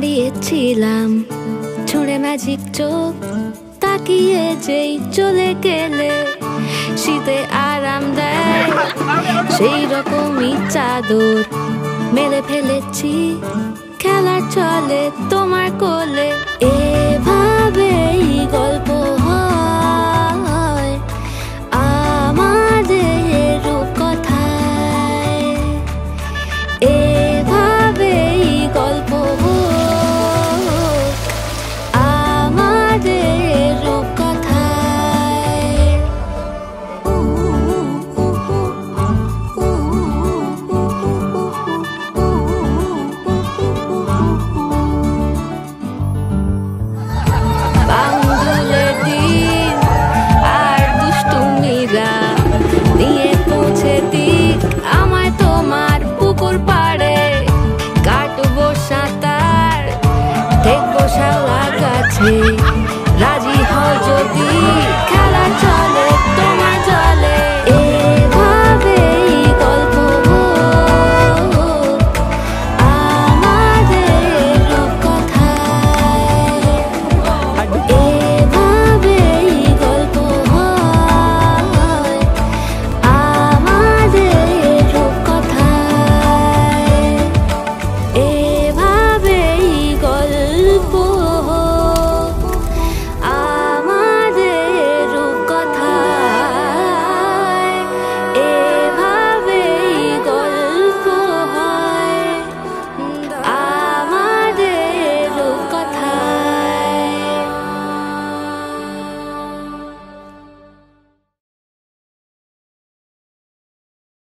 দাঁড়িয়েছিলাম ছুঁড়ে ম্যাজিক চোখ তাকিয়ে যেই চলে গেলে শীতে আরাম দেয় সেই রকমই চাদর মেলে ফেলেছি খেলার চলে তোমার কোলে এভাবেই গল্প হয় আমাদের রূপকথায় এভাবেই গল্প আমাদের রূপকথায় বাউন্ডুলের দিন আর দুষ্টুমিরা নিয়ে পৌঁছে দিক আমায় তোমার পুকুর পাড়ে কাটবো সাঁতার দেখবো শালা গাছে রাজি হও যদি